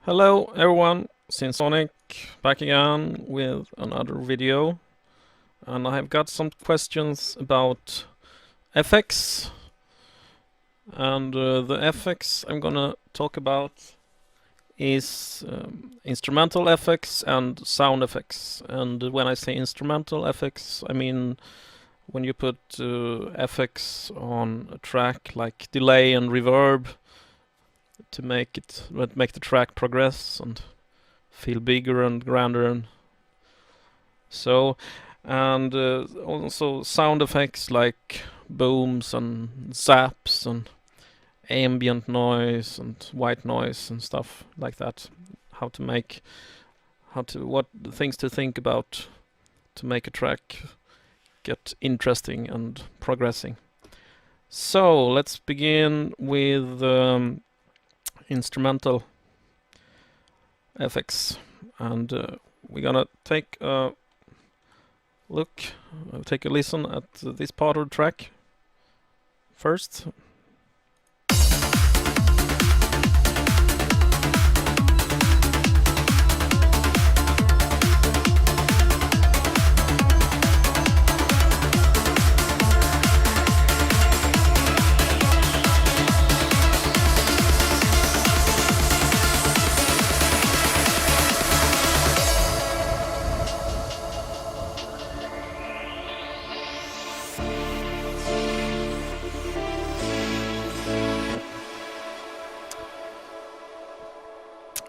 Hello everyone, Sonic back again with another video, and I have got some questions about FX, and the FX I'm gonna talk about is instrumental FX and sound effects. And when I say instrumental FX, I mean when you put FX on a track like delay and reverb to make the track progress and feel bigger and grander, and so, and also sound effects like booms and zaps and ambient noise and white noise and stuff like that. What things to think about to make a track get interesting and progressing. So let's begin with instrumental FX, and we're gonna take a listen at this part of the track first.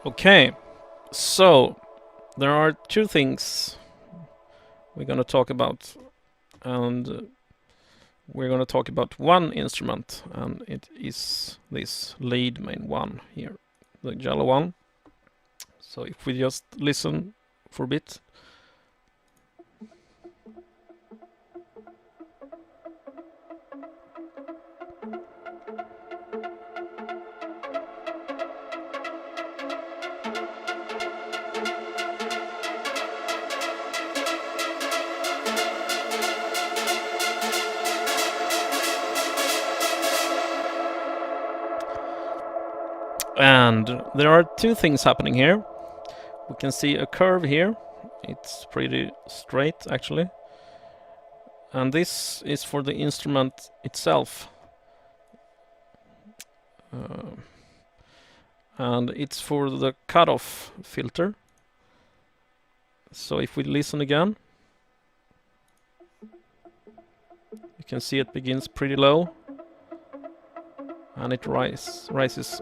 Okay, so there are two things we're gonna talk about, and we're gonna talk about one instrument, and it is this lead main one here, the yellow one. So if we just listen for a bit. And there are two things happening here. We can see a curve here. It's pretty straight actually. And this is for the instrument itself. And it's for the cutoff filter. So if we listen again, you can see it begins pretty low and it rises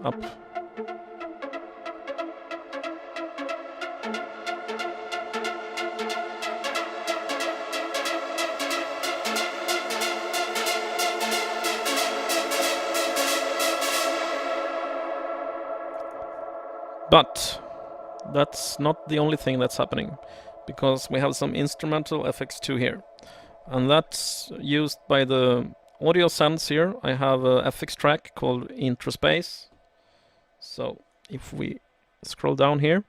up. But that's not the only thing that's happening, because we have some instrumental FX2 here, and that's used by the audio sense here. I have a FX track called Introspace. So if we scroll down here,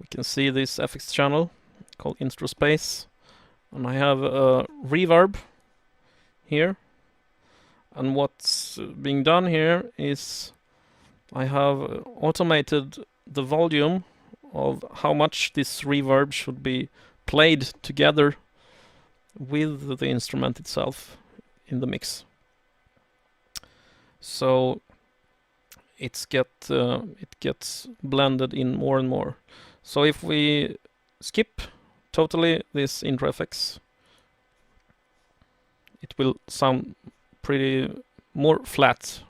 we can see this FX channel called Introspace, and I have a reverb here, and what's being done here is I have automated the volume of how much this reverb should be played together with the instrument itself in the mix. So it gets blended in more and more. So if we skip totally this intro FX, it will sound pretty more flat.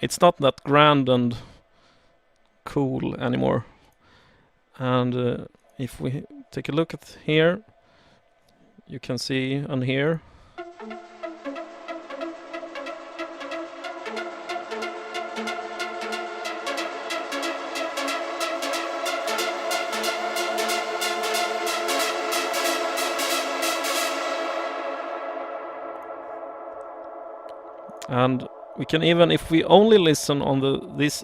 It's not that grand and cool anymore. And if we take a look at here, you can see and hear. And we can even, if we only listen on this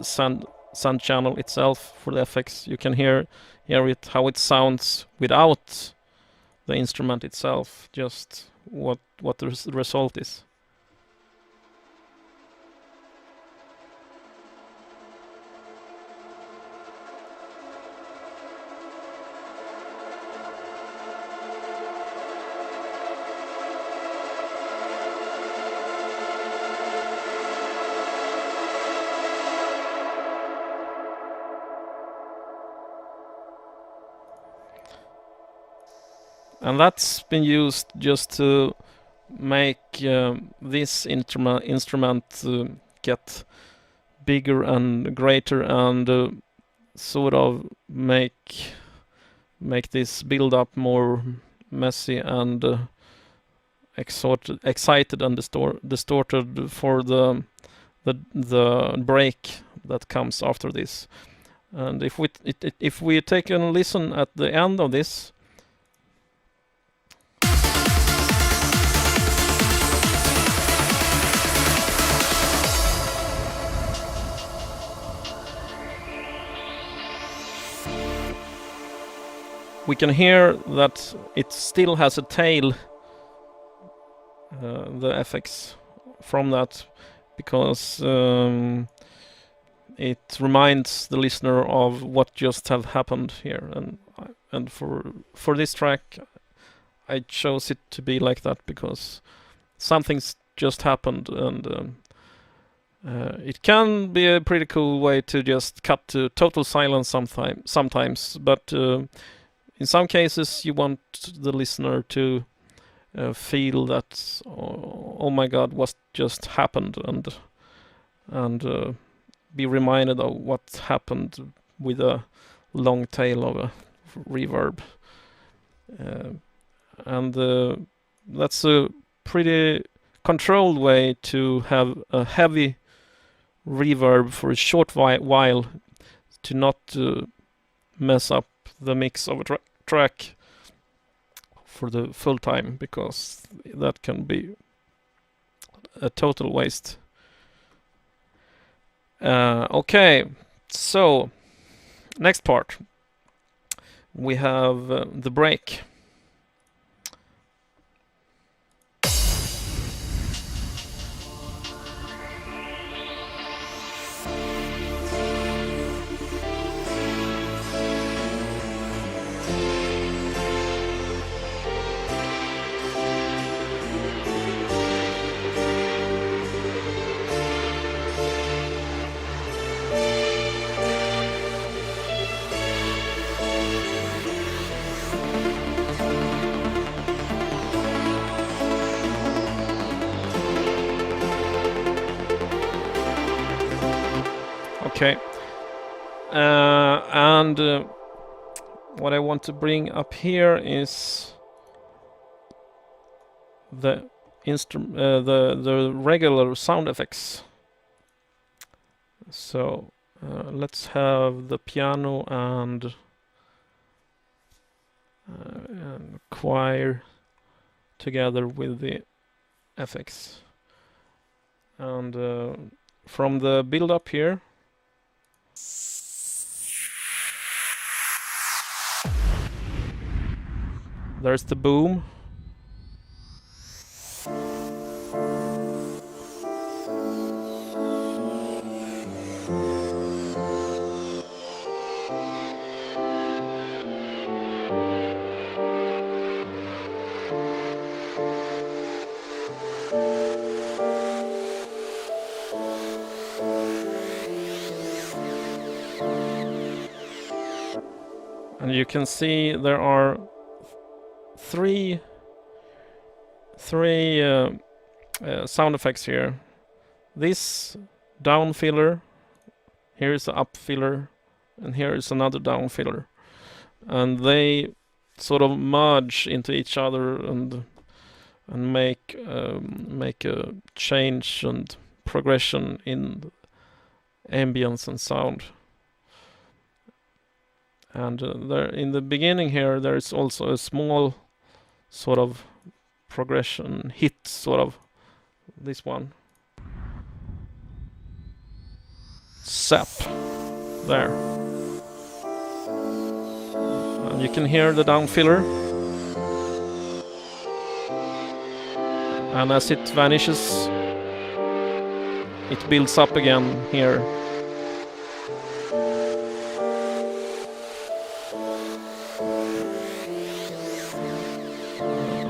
sound channel itself for the effects. You can hear it how it sounds without the instrument itself, just what the result is. And that's been used just to make this instrument get bigger and greater, and sort of make this build up more messy and excited and distorted for the break that comes after this. And if we take a listen at the end of this, we can hear that it still has a tail, the FX from that, because it reminds the listener of what just have happened here. And for this track, I chose it to be like that because something's just happened, and it can be a pretty cool way to just cut to total silence sometimes, but in some cases you want the listener to feel that, oh my god, what just happened, and be reminded of what happened with a long tail of a reverb. And that's a pretty controlled way to have a heavy reverb for a short while, to not mess up the mix of a track for the full time, because that can be a total waste. Okay, so next part we have the break. Okay, and what I want to bring up here is the regular sound effects. So let's have the piano and choir together with the effects, and from the build up here, there's the boom. And you can see there are three sound effects here. This down filler, here is the up filler, and here is another down filler, and they sort of merge into each other and make a change and progression in ambience and sound. And there in the beginning here, there is also a small sort of progression hit, sort of this one. Sap. there. And you can hear the down filler. And as it vanishes, it builds up again here.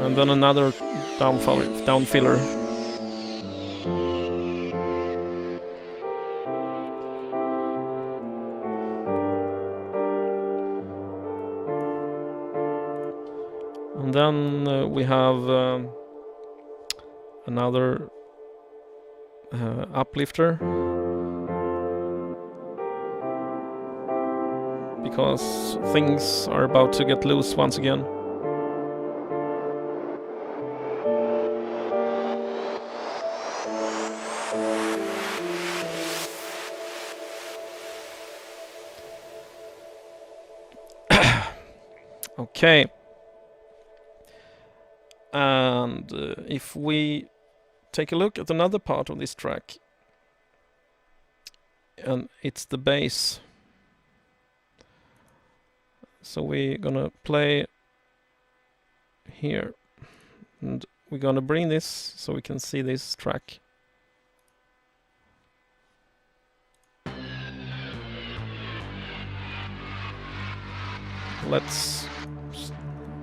And then another down filler. And then we have another uplifter, because things are about to get loose once again. Okay. And if we take a look at another part of this track, and it's the bass. So we're gonna play here, and we're gonna bring this so we can see this track. Let's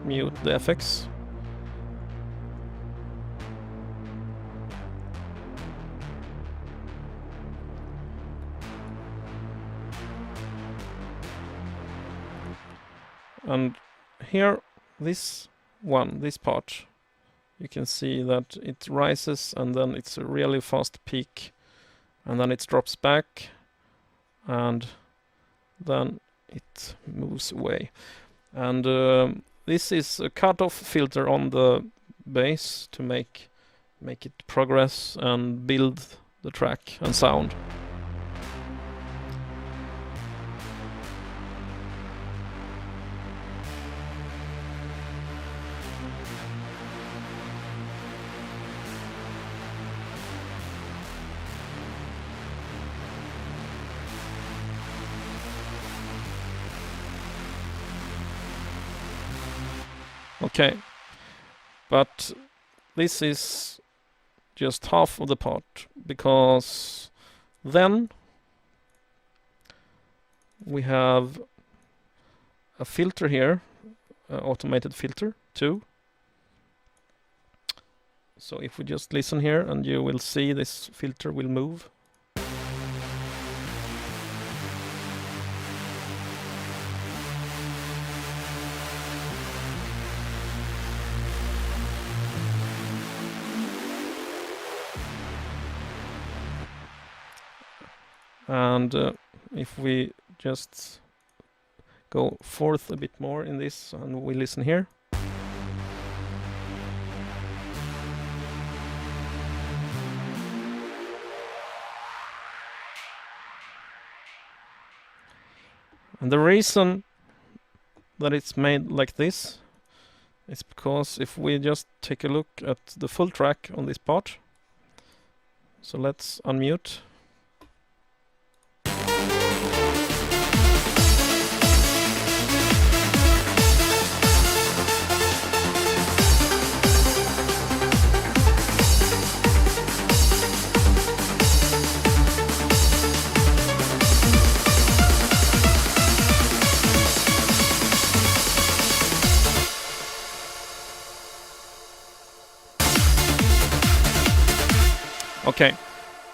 mute the FX. And here, this part, you can see that it rises and then it's a really fast peak, and then it drops back, and then it moves away. And this is a cutoff filter on the bass to make it progress and build the track and sound. Okay, but this is just half of the part, because then we have a filter here, an automated filter too. So if we just listen here, and you will see this filter will move. And if we just go forth a bit more in this, and we listen here. And the reason that it's made like this is because if we just take a look at the full track on this part, so let's unmute. Okay,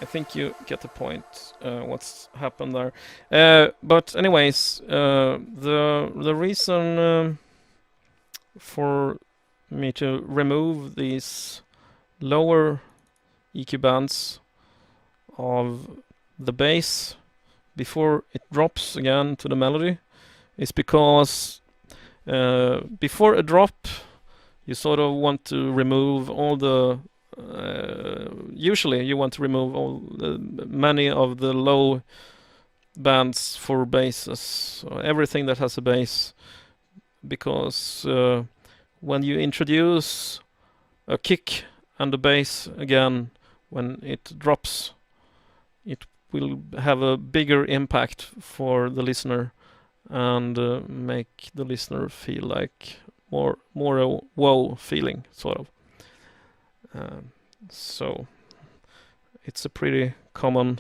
I think you get the point, what's happened there. But anyways, the reason for me to remove these lower EQ bands of the bass before it drops again to the melody is because before a drop, you sort of want to remove all the usually you want to remove many of the low bands for basses, so everything that has a bass, because when you introduce a kick and a bass again, when it drops, it will have a bigger impact for the listener and make the listener feel like more a wow feeling, sort of. So it's a pretty common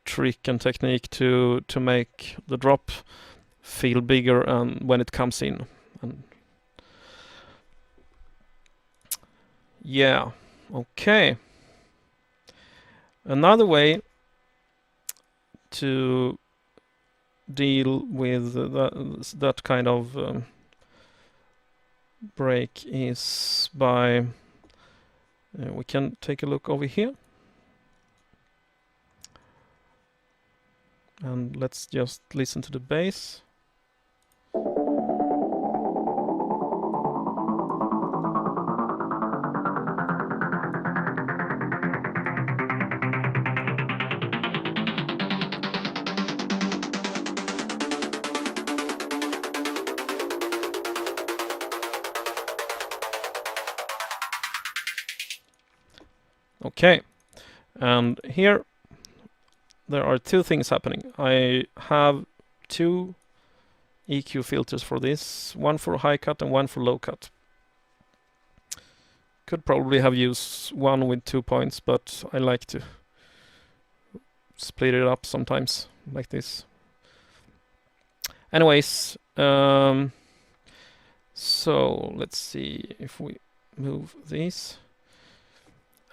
trick and technique to make the drop feel bigger and when it comes in. And yeah, okay. Another way to deal with that kind of break is by we can take a look over here, and let's just listen to the bass. Okay, and here there are two things happening. I have two EQ filters for this, one for high cut and one for low cut. Could probably have used one with 2 points, but I like to split it up sometimes like this. Anyways, so let's see if we move these.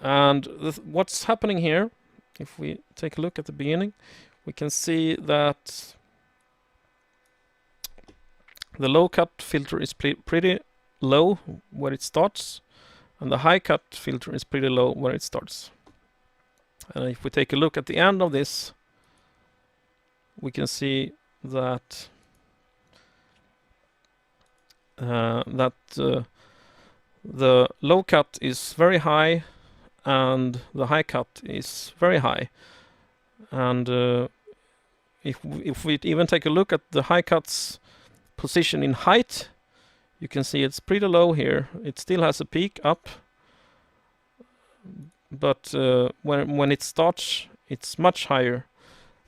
And what's happening here, if we take a look at the beginning, we can see that the low cut filter is pretty low where it starts, and the high cut filter is pretty low where it starts. And if we take a look at the end of this, we can see that the low cut is very high and the high cut is very high. And if we even take a look at the high cut's position in height, you can see it's pretty low here. It still has a peak up, but when it starts, it's much higher.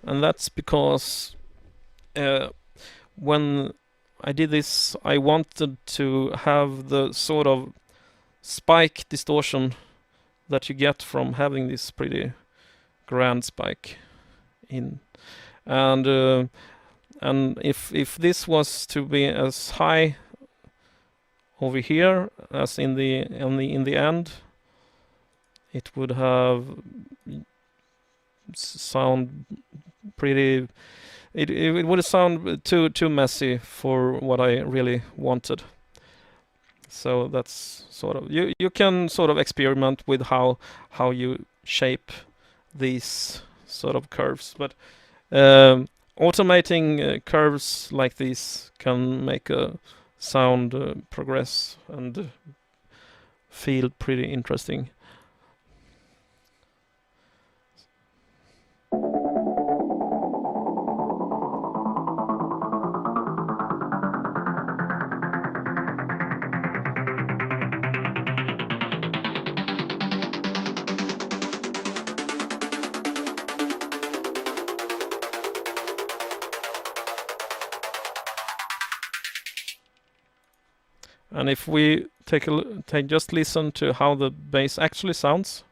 And that's because when I did this, I wanted to have the sort of spike distortion that you get from having this pretty grand spike in. And if this was to be as high over here as in the end, it would have sound pretty. It would sound too messy for what I really wanted. So that's sort of you can sort of experiment with how you shape these sort of curves, but automating curves like these can make a sound progress and feel pretty interesting. And if we just listen to how the bass actually sounds.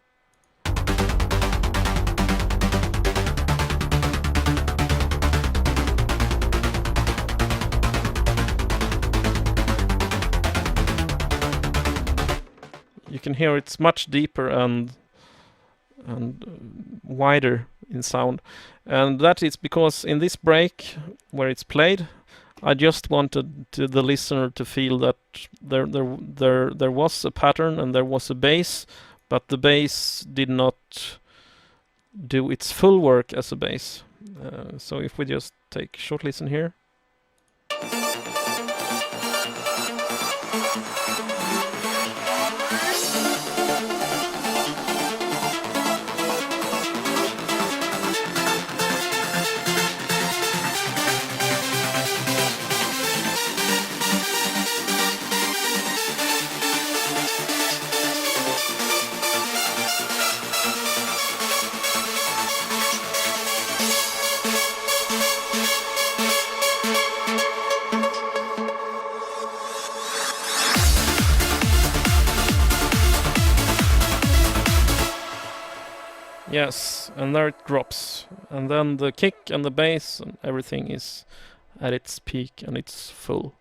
You can hear it's much deeper and wider in sound. And that is because in this break where it's played, I just wanted the listener to feel that there was a pattern and there was a bass, but the bass did not do its full work as a bass. So if we just take a short listen here. Yes, and there it drops. And then the kick and the bass and everything is at its peak and it's full.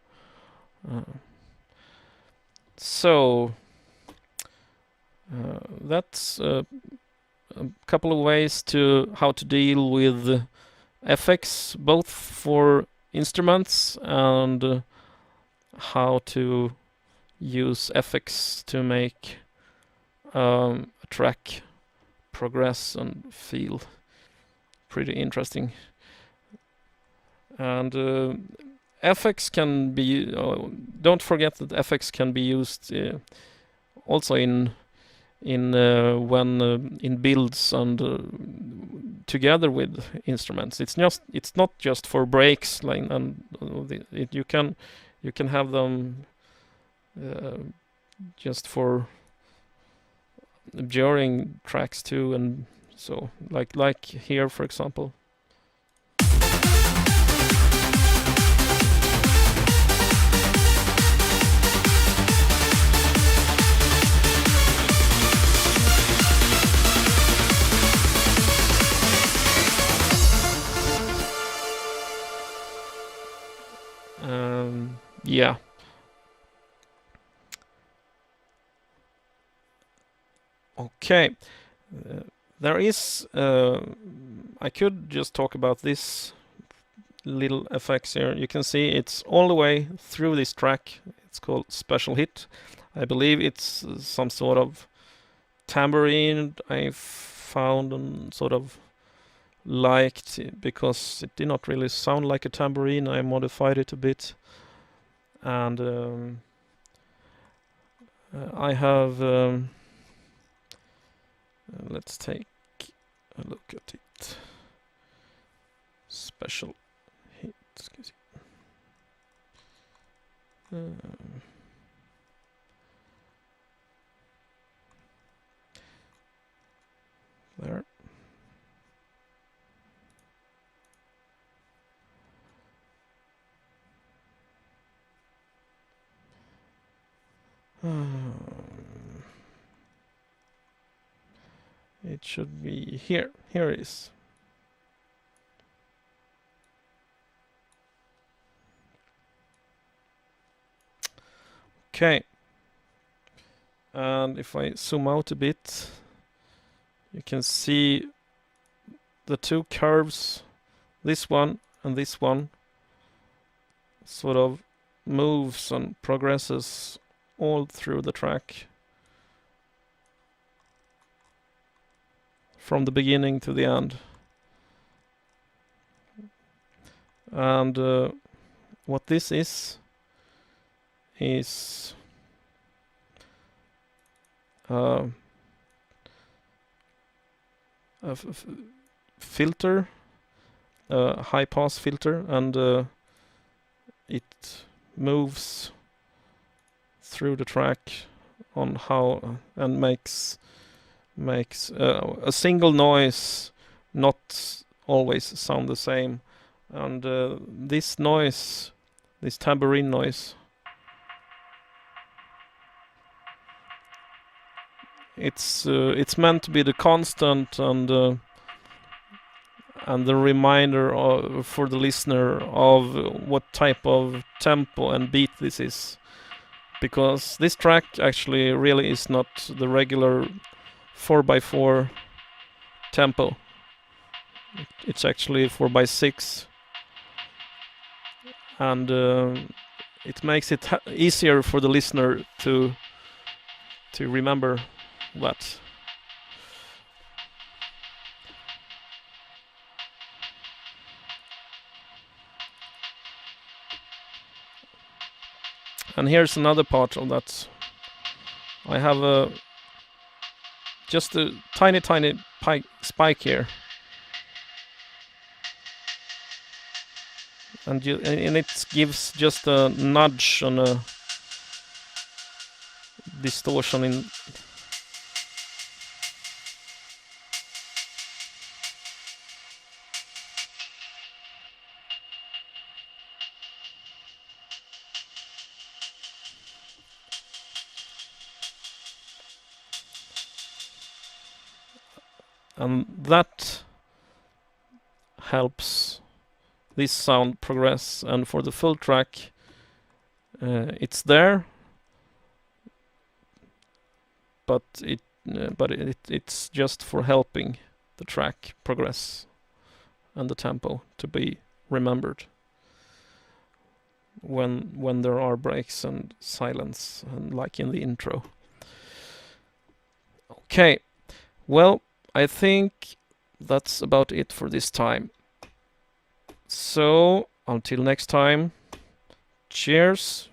So that's a couple of ways to how to deal with FX, both for instruments and how to use FX to make a track progress and feel pretty interesting. And FX can be, don't forget that FX can be used also in when in builds and together with instruments. It's not just for breaks, like, and you can have them just for during tracks too, and so like here, for example. Yeah. Okay. There is. I could just talk about this little effects here. You can see it's all the way through this track. It's called Special Hit. I believe it's some sort of tambourine I found and sort of liked because it did not really sound like a tambourine. I modified it a bit, and I have. Let's take a look at it. Special Hit. There. It should be here. Here it is. Okay. And if I zoom out a bit, you can see the two curves, this one and this one, sort of moves and progresses all through the track. From the beginning to the end. And what this is a filter, a high pass filter, and it moves through the track on how and makes a single noise not always sound the same. And this noise, this tambourine noise, it's meant to be the constant and the reminder for the listener of what type of tempo and beat this is, because this track actually really is not the regular 4x4 tempo. It's actually 4x6, and it makes it easier for the listener to remember that. And here's another part of that. I have just a tiny spike here, and it gives just a nudge on a distortion in. and that helps this sound progress. And for the full track, it's there, but it's just for helping the track progress and the tempo to be remembered when there are breaks and silence, and like in the intro. Okay, well, I think that's about it for this time. So until next time, cheers.